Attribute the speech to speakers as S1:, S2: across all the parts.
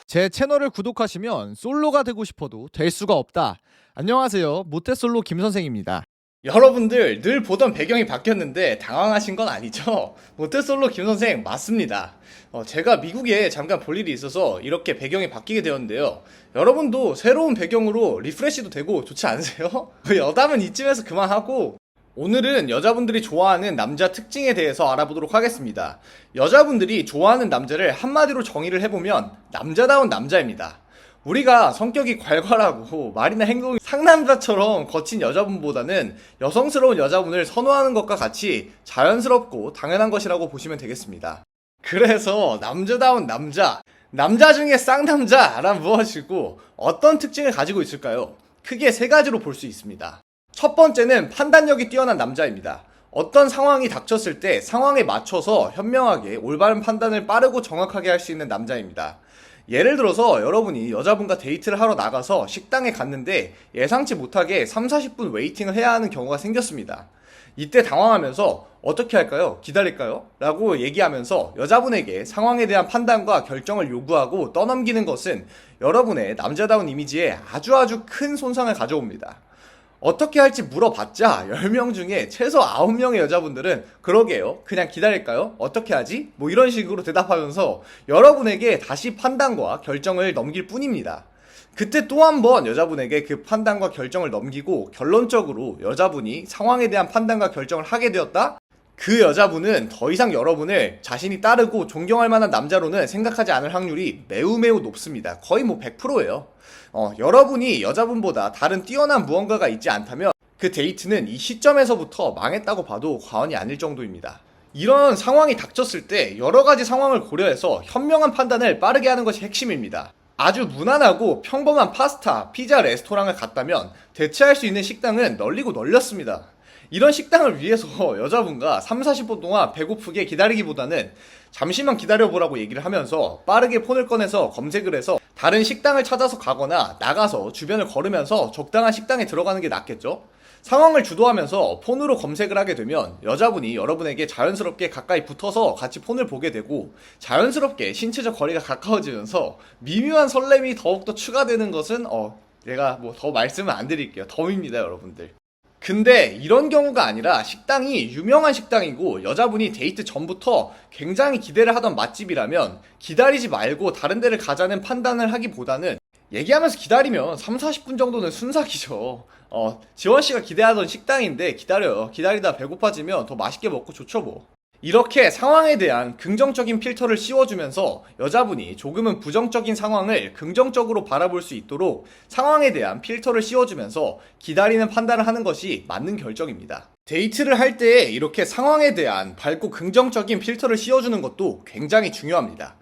S1: 제 채널을 구독하시면 솔로가 되고 싶어도 될 수가 없다. 안녕하세요. 모태솔로 김선생입니다.
S2: 여러분들 늘 보던 배경이 바뀌었는데 당황하신 건 아니죠? 모태솔로 김선생 맞습니다. 제가 미국에 잠깐 볼 일이 있어서 이렇게 배경이 바뀌게 되었는데요. 여러분도 새로운 배경으로 리프레시도 되고 좋지 않으세요? 여담은 이쯤에서 그만하고 오늘은 여자분들이 좋아하는 남자 특징에 대해서 알아보도록 하겠습니다. 여자분들이 좋아하는 남자를 한마디로 정의를 해보면 남자다운 남자입니다. 우리가 성격이 괄괄하고 말이나 행동이 상남자처럼 거친 여자분보다는 여성스러운 여자분을 선호하는 것과 같이 자연스럽고 당연한 것이라고 보시면 되겠습니다. 그래서 남자다운 남자 중에 쌍남자란 무엇이고 어떤 특징을 가지고 있을까요? 크게 세 가지로 볼 수 있습니다. 첫 번째는 판단력이 뛰어난 남자입니다. 어떤 상황이 닥쳤을 때 상황에 맞춰서 현명하게 올바른 판단을 빠르고 정확하게 할 수 있는 남자입니다. 예를 들어서 여러분이 여자분과 데이트를 하러 나가서 식당에 갔는데 예상치 못하게 30-40분 웨이팅을 해야 하는 경우가 생겼습니다. 이때 당황하면서 어떻게 할까요? 기다릴까요? 라고 얘기하면서 여자분에게 상황에 대한 판단과 결정을 요구하고 떠넘기는 것은 여러분의 남자다운 이미지에 아주 큰 손상을 가져옵니다. 어떻게 할지 물어봤자 10명 중에 최소 9명의 여자분들은 그러게요, 그냥 기다릴까요? 어떻게 하지? 뭐 이런 식으로 대답하면서 여러분에게 다시 판단과 결정을 넘길 뿐입니다. 그때 또 한 번 여자분에게 그 판단과 결정을 넘기고 결론적으로 여자분이 상황에 대한 판단과 결정을 하게 되었다? 그 여자분은 더 이상 여러분을 자신이 따르고 존경할 만한 남자로는 생각하지 않을 확률이 매우 높습니다. 거의 100%예요. 여러분이 여자분보다 다른 뛰어난 무언가가 있지 않다면 그 데이트는 이 시점에서부터 망했다고 봐도 과언이 아닐 정도입니다. 이런 상황이 닥쳤을 때 여러 가지 상황을 고려해서 현명한 판단을 빠르게 하는 것이 핵심입니다. 아주 무난하고 평범한 파스타, 피자 레스토랑을 갔다면 대체할 수 있는 식당은 널리고 널렸습니다. 이런 식당을 위해서 여자분과 30-40분 동안 배고프게 기다리기보다는 잠시만 기다려보라고 얘기를 하면서 빠르게 폰을 꺼내서 검색을 해서 다른 식당을 찾아서 가거나 나가서 주변을 걸으면서 적당한 식당에 들어가는 게 낫겠죠? 상황을 주도하면서 폰으로 검색을 하게 되면 여자분이 여러분에게 자연스럽게 가까이 붙어서 같이 폰을 보게 되고 자연스럽게 신체적 거리가 가까워지면서 미묘한 설렘이 더욱더 추가되는 것은 제가 뭐 더 말씀을 안 드릴게요. 덤입니다, 여러분들. 근데 이런 경우가 아니라 식당이 유명한 식당이고 여자분이 데이트 전부터 굉장히 기대를 하던 맛집이라면 기다리지 말고 다른 데를 가자는 판단을 하기보다는 얘기하면서 기다리면 30-40분 정도는 순삭이죠. 지원씨가 기대하던 식당인데 기다려요. 기다리다 배고파지면 더 맛있게 먹고 좋죠 뭐. 이렇게 상황에 대한 긍정적인 필터를 씌워주면서 여자분이 조금은 부정적인 상황을 긍정적으로 바라볼 수 있도록 상황에 대한 필터를 씌워주면서 기다리는 판단을 하는 것이 맞는 결정입니다. 데이트를 할 때 이렇게 상황에 대한 밝고 긍정적인 필터를 씌워주는 것도 굉장히 중요합니다.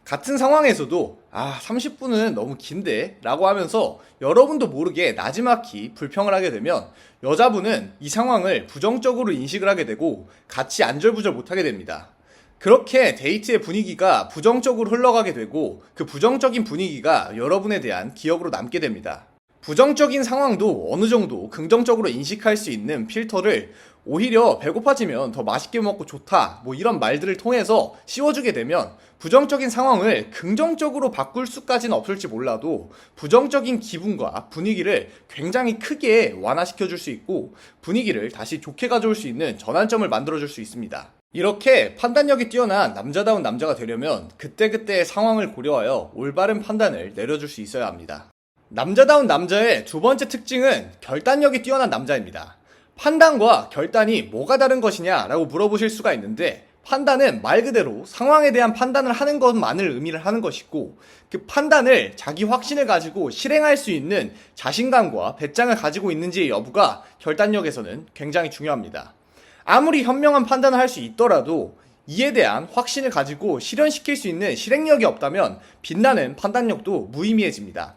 S2: 같은 상황에서도 30분은 너무 긴데? 라고 하면서 여러분도 모르게 나지막히 불평을 하게 되면 여자분은 이 상황을 부정적으로 인식을 하게 되고 같이 안절부절 못하게 됩니다. 그렇게 데이트의 분위기가 부정적으로 흘러가게 되고 그 부정적인 분위기가 여러분에 대한 기억으로 남게 됩니다. 부정적인 상황도 어느 정도 긍정적으로 인식할 수 있는 필터를 오히려 배고파지면 더 맛있게 먹고 좋다 뭐 이런 말들을 통해서 씌워주게 되면 부정적인 상황을 긍정적으로 바꿀 수까지는 없을지 몰라도 부정적인 기분과 분위기를 굉장히 크게 완화시켜 줄 수 있고 분위기를 다시 좋게 가져올 수 있는 전환점을 만들어 줄 수 있습니다. 이렇게 판단력이 뛰어난 남자다운 남자가 되려면 그때그때의 상황을 고려하여 올바른 판단을 내려줄 수 있어야 합니다. 남자다운 남자의 두 번째 특징은 결단력이 뛰어난 남자입니다. 판단과 결단이 뭐가 다른 것이냐 라고 물어보실 수가 있는데 판단은 말 그대로 상황에 대한 판단을 하는 것만을 의미를 하는 것이고 그 판단을 자기 확신을 가지고 실행할 수 있는 자신감과 배짱을 가지고 있는지의 여부가 결단력에서는 굉장히 중요합니다. 아무리 현명한 판단을 할 수 있더라도 이에 대한 확신을 가지고 실현시킬 수 있는 실행력이 없다면 빛나는 판단력도 무의미해집니다.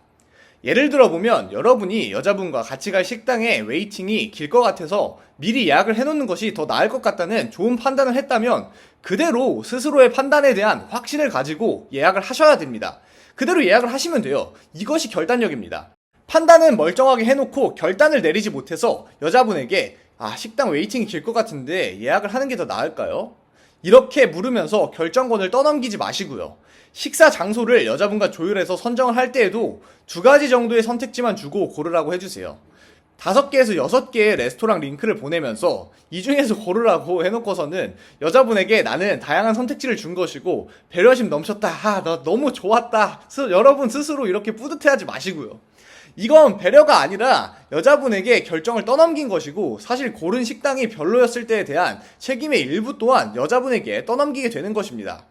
S2: 예를 들어보면 여러분이 여자분과 같이 갈 식당에 웨이팅이 길 것 같아서 미리 예약을 해놓는 것이 더 나을 것 같다는 좋은 판단을 했다면 그대로 스스로의 판단에 대한 확신을 가지고 예약을 하셔야 됩니다. 그대로 예약을 하시면 돼요. 이것이 결단력입니다. 판단은 멀쩡하게 해놓고 결단을 내리지 못해서 여자분에게 식당 웨이팅이 길 것 같은데 예약을 하는 게 더 나을까요? 이렇게 물으면서 결정권을 떠넘기지 마시고요. 식사 장소를 여자분과 조율해서 선정을 할 때에도 2가지 정도의 선택지만 주고 고르라고 해주세요. 5개에서 6개의 레스토랑 링크를 보내면서 이 중에서 고르라고 해놓고서는 여자분에게 나는 다양한 선택지를 준 것이고 배려심 넘쳤다, 너 너무 좋았다, 여러분 스스로 이렇게 뿌듯해하지 마시고요. 이건 배려가 아니라 여자분에게 결정을 떠넘긴 것이고, 사실 고른 식당이 별로였을 때에 대한 책임의 일부 또한 여자분에게 떠넘기게 되는 것입니다.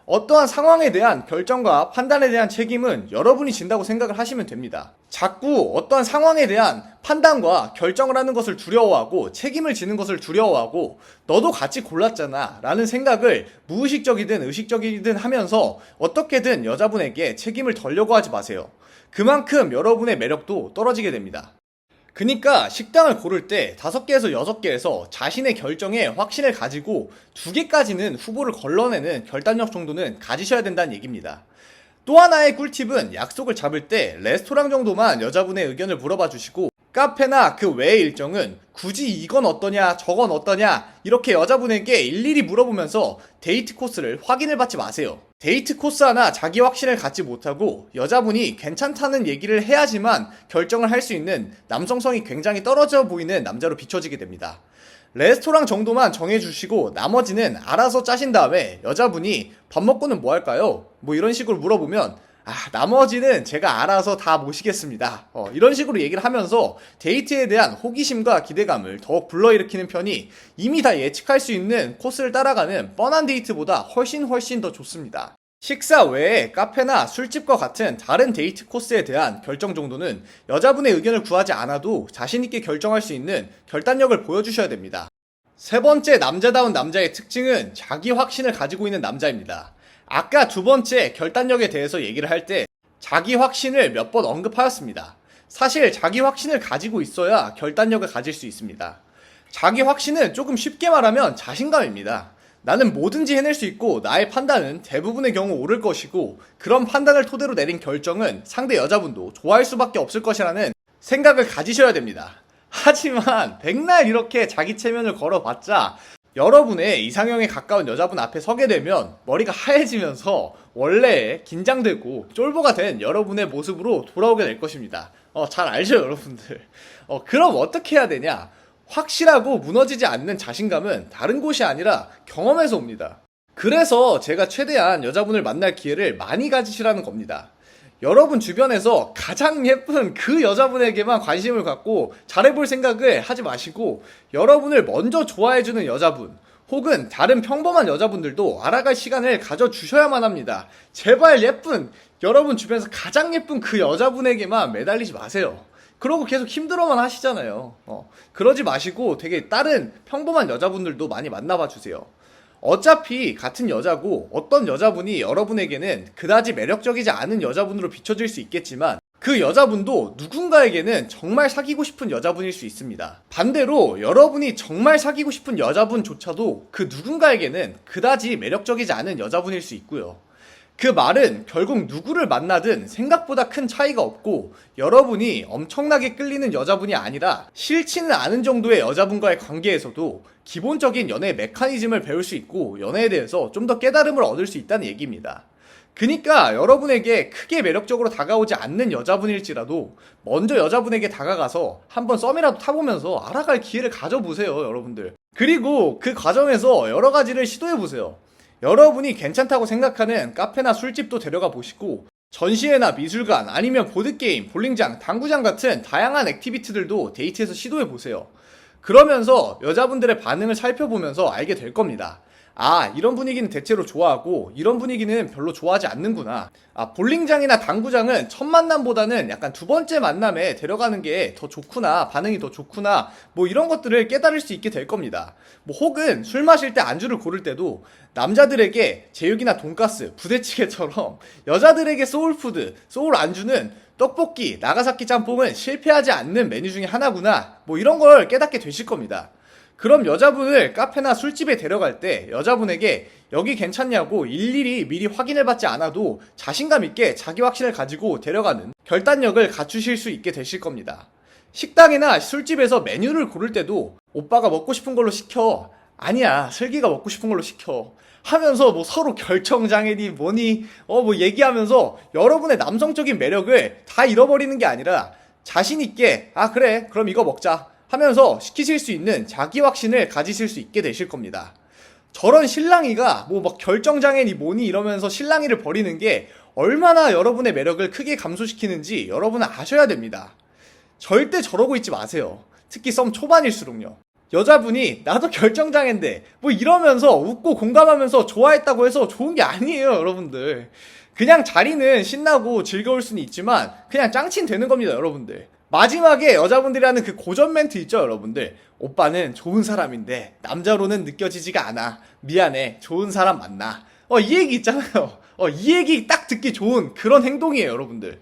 S2: 어떠한 상황에 대한 결정과 판단에 대한 책임은 여러분이 진다고 생각을 하시면 됩니다. 자꾸 어떠한 상황에 대한 판단과 결정을 하는 것을 두려워하고 책임을 지는 것을 두려워하고 너도 같이 골랐잖아 라는 생각을 무의식적이든 의식적이든 하면서 어떻게든 여자분에게 책임을 덜려고 하지 마세요. 그만큼 여러분의 매력도 떨어지게 됩니다. 그니까 식당을 고를 때 5개에서 6개에서 자신의 결정에 확신을 가지고 2개까지는 후보를 걸러내는 결단력 정도는 가지셔야 된다는 얘기입니다. 또 하나의 꿀팁은 약속을 잡을 때 레스토랑 정도만 여자분의 의견을 물어봐 주시고, 카페나 그 외의 일정은 굳이 이건 어떠냐 저건 어떠냐 이렇게 여자분에게 일일이 물어보면서 데이트 코스를 확인을 받지 마세요. 데이트 코스 하나 자기 확신을 갖지 못하고 여자분이 괜찮다는 얘기를 해야지만 결정을 할 수 있는 남성성이 굉장히 떨어져 보이는 남자로 비춰지게 됩니다. 레스토랑 정도만 정해주시고 나머지는 알아서 짜신 다음에 여자분이 밥 먹고는 뭐 할까요? 뭐 이런 식으로 물어보면 나머지는 제가 알아서 다 모시겠습니다. 이런 식으로 얘기를 하면서 데이트에 대한 호기심과 기대감을 더욱 불러일으키는 편이 이미 다 예측할 수 있는 코스를 따라가는 뻔한 데이트보다 훨씬 더 좋습니다. 식사 외에 카페나 술집과 같은 다른 데이트 코스에 대한 결정 정도는 여자분의 의견을 구하지 않아도 자신있게 결정할 수 있는 결단력을 보여주셔야 됩니다. 3번째 남자다운 남자의 특징은 자기 확신을 가지고 있는 남자입니다. 아까 2번째 결단력에 대해서 얘기를 할 때 자기 확신을 몇 번 언급하였습니다. 사실 자기 확신을 가지고 있어야 결단력을 가질 수 있습니다. 자기 확신은 조금 쉽게 말하면 자신감입니다. 나는 뭐든지 해낼 수 있고 나의 판단은 대부분의 경우 옳을 것이고 그런 판단을 토대로 내린 결정은 상대 여자분도 좋아할 수밖에 없을 것이라는 생각을 가지셔야 됩니다. 하지만 백날 이렇게 자기 체면을 걸어봤자 여러분의 이상형에 가까운 여자분 앞에 서게 되면 머리가 하얘지면서 원래 긴장되고 쫄보가 된 여러분의 모습으로 돌아오게 될 것입니다. 잘 알죠, 여러분들? 그럼 어떻게 해야 되냐? 확실하고 무너지지 않는 자신감은 다른 곳이 아니라 경험에서 옵니다. 그래서 제가 최대한 여자분을 만날 기회를 많이 가지시라는 겁니다. 여러분 주변에서 가장 예쁜 그 여자분에게만 관심을 갖고 잘해볼 생각을 하지 마시고 여러분을 먼저 좋아해주는 여자분 혹은 다른 평범한 여자분들도 알아갈 시간을 가져주셔야만 합니다. 제발 예쁜, 여러분 주변에서 가장 예쁜 그 여자분에게만 매달리지 마세요. 그러고 계속 힘들어만 하시잖아요. 그러지 마시고 되게 다른 평범한 여자분들도 많이 만나봐 주세요. 어차피 같은 여자고 어떤 여자분이 여러분에게는 그다지 매력적이지 않은 여자분으로 비춰질 수 있겠지만 그 여자분도 누군가에게는 정말 사귀고 싶은 여자분일 수 있습니다. 반대로 여러분이 정말 사귀고 싶은 여자분조차도 그 누군가에게는 그다지 매력적이지 않은 여자분일 수 있고요. 그 말은 결국 누구를 만나든 생각보다 큰 차이가 없고 여러분이 엄청나게 끌리는 여자분이 아니라 싫지는 않은 정도의 여자분과의 관계에서도 기본적인 연애 메커니즘을 배울 수 있고 연애에 대해서 좀 더 깨달음을 얻을 수 있다는 얘기입니다. 그니까 여러분에게 크게 매력적으로 다가오지 않는 여자분일지라도 먼저 여자분에게 다가가서 한번 썸이라도 타보면서 알아갈 기회를 가져보세요, 여러분들. 그리고 그 과정에서 여러 가지를 시도해보세요. 여러분이 괜찮다고 생각하는 카페나 술집도 데려가 보시고 전시회나 미술관 아니면 보드게임, 볼링장, 당구장 같은 다양한 액티비티들도 데이트에서 시도해 보세요. 그러면서 여자분들의 반응을 살펴보면서 알게 될 겁니다. 이런 분위기는 대체로 좋아하고 이런 분위기는 별로 좋아하지 않는구나. 볼링장이나 당구장은 첫 만남보다는 약간 2번째 만남에 데려가는 게 더 좋구나, 반응이 더 좋구나, 뭐 이런 것들을 깨달을 수 있게 될 겁니다. 혹은 술 마실 때 안주를 고를 때도 남자들에게 제육이나 돈가스, 부대찌개처럼 여자들에게 소울푸드, 소울 안주는 떡볶이, 나가사키 짬뽕은 실패하지 않는 메뉴 중에 하나구나, 뭐 이런 걸 깨닫게 되실 겁니다. 그럼 여자분을 카페나 술집에 데려갈 때 여자분에게 여기 괜찮냐고 일일이 미리 확인을 받지 않아도 자신감 있게 자기 확신을 가지고 데려가는 결단력을 갖추실 수 있게 되실 겁니다. 식당이나 술집에서 메뉴를 고를 때도 오빠가 먹고 싶은 걸로 시켜, 아니야, 슬기가 먹고 싶은 걸로 시켜 하면서 뭐 서로 결정장애니 뭐니 뭐 얘기하면서 여러분의 남성적인 매력을 다 잃어버리는 게 아니라 자신 있게 아 그래 그럼 이거 먹자 하면서 시키실 수 있는 자기 확신을 가지실 수 있게 되실 겁니다. 저런 실랑이가 뭐 막 결정장애니 뭐니 이러면서 실랑이를 벌이는 게 얼마나 여러분의 매력을 크게 감소시키는지 여러분은 아셔야 됩니다. 절대 저러고 있지 마세요. 특히 썸 초반일수록요. 여자분이 나도 결정장애인데 뭐 이러면서 웃고 공감하면서 좋아했다고 해서 좋은 게 아니에요, 여러분들. 그냥 자리는 신나고 즐거울 수는 있지만 그냥 짱친 되는 겁니다, 여러분들. 마지막에 여자분들이 하는 그 고전 멘트 있죠, 여러분들. 오빠는 좋은 사람인데 남자로는 느껴지지가 않아. 미안해, 좋은 사람 만나. 이 얘기 있잖아요. 이 얘기 딱 듣기 좋은 그런 행동이에요, 여러분들.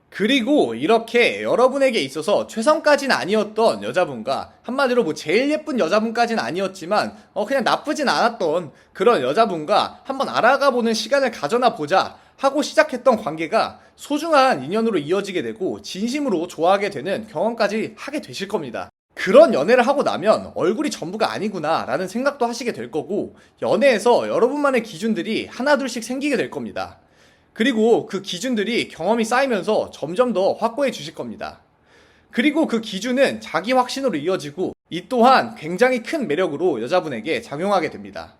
S2: 그리고 이렇게 여러분에게 있어서 최선까지는 아니었던 여자분과 한마디로 뭐 제일 예쁜 여자분까지는 아니었지만 그냥 나쁘진 않았던 그런 여자분과 한번 알아가 보는 시간을 가져나 보자 하고 시작했던 관계가 소중한 인연으로 이어지게 되고 진심으로 좋아하게 되는 경험까지 하게 되실 겁니다. 그런 연애를 하고 나면 얼굴이 전부가 아니구나 라는 생각도 하시게 될 거고 연애에서 여러분만의 기준들이 하나둘씩 생기게 될 겁니다. 그리고 그 기준들이 경험이 쌓이면서 점점 더 확고해 주실 겁니다. 그리고 그 기준은 자기 확신으로 이어지고 이 또한 굉장히 큰 매력으로 여자분에게 작용하게 됩니다.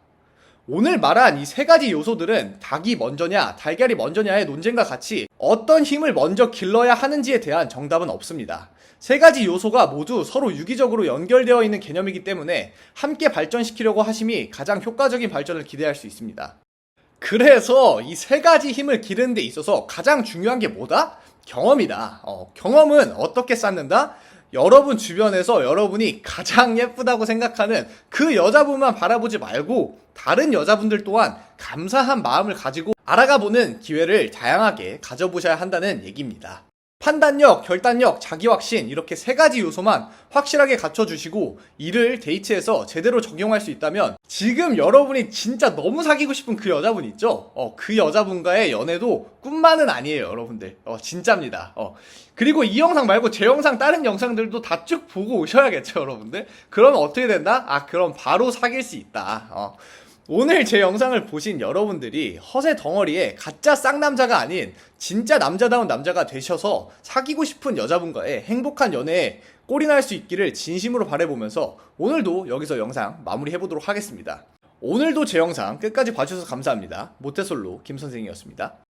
S2: 오늘 말한 이 세 가지 요소들은 닭이 먼저냐 달걀이 먼저냐의 논쟁과 같이 어떤 힘을 먼저 길러야 하는지에 대한 정답은 없습니다. 세 가지 요소가 모두 서로 유기적으로 연결되어 있는 개념이기 때문에 함께 발전시키려고 하심이 가장 효과적인 발전을 기대할 수 있습니다. 그래서 이 세 가지 힘을 기르는 데 있어서 가장 중요한 게 뭐다? 경험이다. 경험은 어떻게 쌓는다? 여러분 주변에서 여러분이 가장 예쁘다고 생각하는 그 여자분만 바라보지 말고 다른 여자분들 또한 감사한 마음을 가지고 알아가보는 기회를 다양하게 가져보셔야 한다는 얘기입니다. 판단력, 결단력, 자기확신 이렇게 세 가지 요소만 확실하게 갖춰주시고 이를 데이트에서 제대로 적용할 수 있다면 지금 여러분이 진짜 너무 사귀고 싶은 그 여자분 있죠? 그 여자분과의 연애도 꿈만은 아니에요, 여러분들. 진짜입니다. 그리고 이 영상 말고 제 영상 다른 영상들도 다 쭉 보고 오셔야겠죠, 여러분들? 그러면 어떻게 된다? 그럼 바로 사귈 수 있다. 오늘 제 영상을 보신 여러분들이 허세 덩어리에 가짜 쌍남자가 아닌 진짜 남자다운 남자가 되셔서 사귀고 싶은 여자분과의 행복한 연애에 꼴이 날 수 있기를 진심으로 바라보면서 오늘도 여기서 영상 마무리해보도록 하겠습니다. 오늘도 제 영상 끝까지 봐주셔서 감사합니다. 모태솔로 김선생이었습니다.